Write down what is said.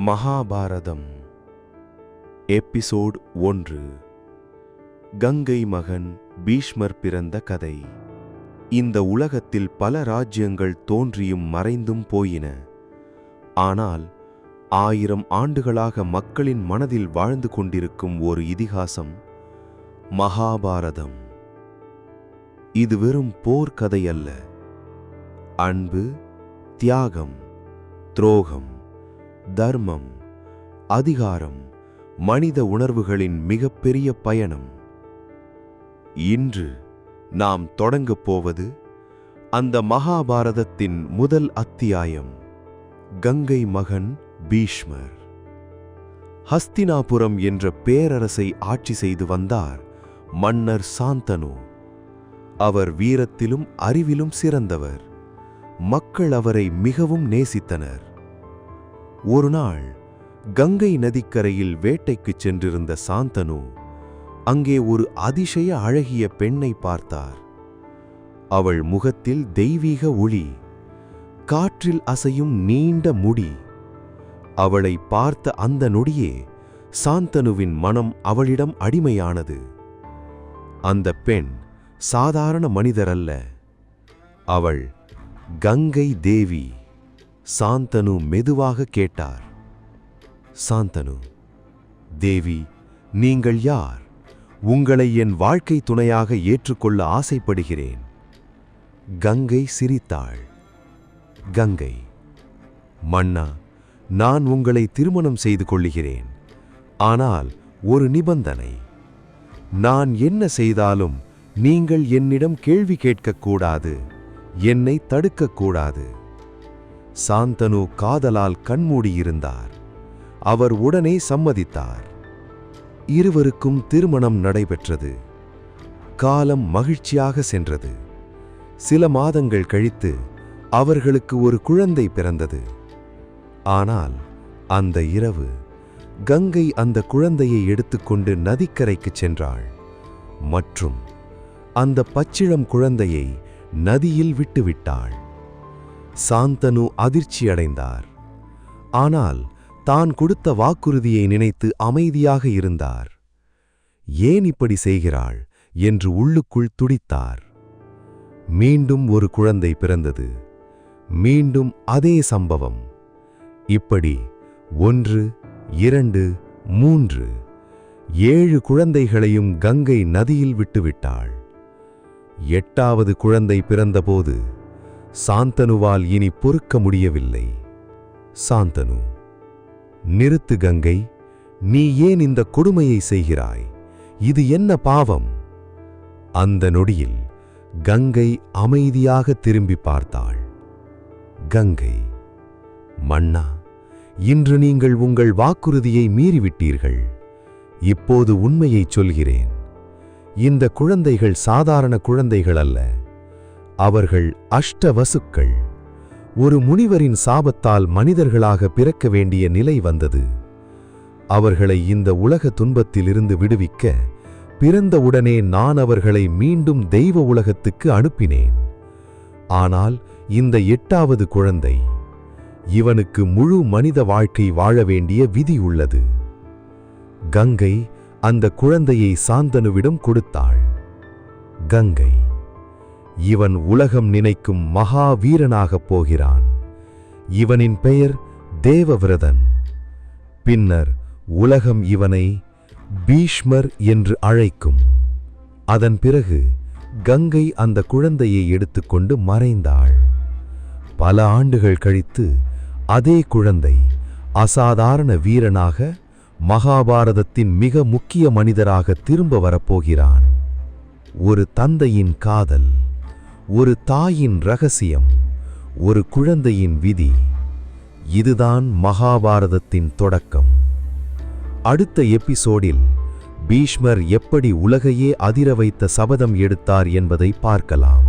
Mahabharatam episode 1. Ganga மகன் பீஷ்மர் பிறந்த கதை. இந்த உலகத்தில் பல ராஜ்யங்கள் தோன்றியும் மறைந்தும் போயின. ஆனால் 1000 ஆண்டுகளாக மக்களின் மனதில் வாழ்ந்து கொண்டிருக்கும் ஒரு இதிகாசம் மகாபாரதம். இது வெறும் போர்க்கதை அல்ல. அன்பு, தியாகம், துரோகம், தர்மம், அதிகாரம், மனித உணர்வுகளின் மிகப்பெரிய பயணம். இன்று நாம் தொடங்கப் போவது அந்த மகாபாரதத்தின் முதல் அத்தியாயம். கங்கை மகன் பீஷ்மர். ஹஸ்தினாபுரம் என்ற பேரரசை ஆட்சி செய்து வந்தார் மன்னர் சாந்தனு. அவர் வீரத்திலும் அறிவிலும் சிறந்தவர். மக்கள் அவரை மிகவும் நேசித்தனர். ஒரு நாள் கங்கை நதிக்கரையில் வேட்டைக்குச் சென்றிருந்த சாந்தனு அங்கே ஒரு அதிசய அழகிய பெண்ணை பார்த்தார். அவள் முகத்தில் தெய்வீக ஒளி, காற்றில் அசையும் நீண்ட முடி. அவளை பார்த்த அந்த நொடியே சாந்தனுவின் மனம் அவளிடம் அடிமையானது. அந்த பெண் சாதாரண மனிதரல்ல. அவள் கங்கை தேவி. சாந்தனு மெதுவாக கேட்டார், சாந்தனு, தேவி, நீங்கள் யார்? உங்களை என் வாழ்க்கை துணையாக ஏற்றுக்கொள்ள ஆசைப்படுகிறேன். கங்கை சிரித்தாள். கங்கை, மன்னா, நான் உங்களை திருமணம் செய்து கொள்ளுகிறேன். ஆனால் ஒரு நிபந்தனை. நான் என்ன செய்தாலும் நீங்கள் என்னிடம் கேள்வி கேட்கக்கூடாது, என்னை தடுக்கக்கூடாது. சாந்தனு காதலால் கண்மூடியிருந்தார். அவர் உடனே சம்மதித்தார். இருவருக்கும் திருமணம் நடைபெற்றது. காலம் மகிழ்ச்சியாக சென்றது. சில மாதங்கள் கழித்து அவர்களுக்கு ஒரு குழந்தை பிறந்தது. ஆனால் அந்த இரவு கங்கை அந்த குழந்தையை எடுத்துக்கொண்டு நதிக்கரைக்குச் சென்றாள் மற்றும் அந்த பச்சிளம் குழந்தையை நதியில் விட்டுவிட்டாள். சாந்தனு அதிர்ச்சியடைந்தார். ஆனால் தான் கொடுத்த வாக்குறுதியை நினைத்து அமைதியாக இருந்தார். ஏன் இப்படி செய்கிறாள் என்று உள்ளுக்குள் துடித்தார். மீண்டும் ஒரு குழந்தை பிறந்தது. மீண்டும் அதே சம்பவம். இப்படி 1, 2, 3, 7 குழந்தைகளையும் கங்கை நதியில் விட்டுவிட்டாள். 8வது குழந்தை பிறந்தபோது சாந்தனுவால் இனி பொறுக்க முடியவில்லை. சாந்தனு, நிறுத்து கங்கை, நீ ஏன் இந்த கொடுமையை செய்கிறாய்? இது என்ன பாவம்? அந்த நொடியில் கங்கை அமைதியாக திரும்பி பார்த்தாள். கங்கை, மன்னா, இன்று நீங்கள் உங்கள் வாக்குறுதியை மீறிவிட்டீர்கள். இப்போது உண்மையை சொல்கிறேன். இந்த குழந்தைகள் சாதாரண குழந்தைகள் அல்ல. அவர்கள் அஷ்டவசுக்கள். ஒரு முனிவரின் சாபத்தால் மனிதர்களாக பிறக்க வேண்டிய நிலை வந்தது. அவர்களை இந்த உலக துன்பத்திலிருந்து விடுவிக்க பிறந்தவுடனே நான் அவர்களை மீண்டும் தெய்வ உலகத்துக்கு அனுப்பினேன். ஆனால் இந்த 8வது குழந்தை, இவனுக்கு முழு மனித வாழ்க்கை வாழ வேண்டிய விதி உள்ளது. கங்கை அந்த குழந்தையை சாந்தனுவிடம் கொடுத்தாள். கங்கை, இவன் உலகம் நினைக்கும் மகா வீரனாகப் போகிறான். இவனின் பெயர் தேவவிரதன். பின்னர் உலகம் இவனை பீஷ்மர் என்று அழைக்கும். அதன் பிறகு கங்கை அந்த குழந்தையை எடுத்துக்கொண்டு மறைந்தாள். பல ஆண்டுகள் கழித்து அதே குழந்தை அசாதாரண வீரனாக, மகாபாரதத்தின் மிக முக்கிய மனிதராக திரும்ப வரப்போகிறான். ஒரு தந்தையின் காதல், ஒரு தாயின் ரகசியம், ஒரு குழந்தையின் விதி. இதுதான் மகாபாரதத்தின் தொடக்கம். அடுத்த எபிசோடில் பீஷ்மர் எப்படி உலகையே அதிர வைத்த சபதம் எடுத்தார் என்பதை பார்க்கலாம்.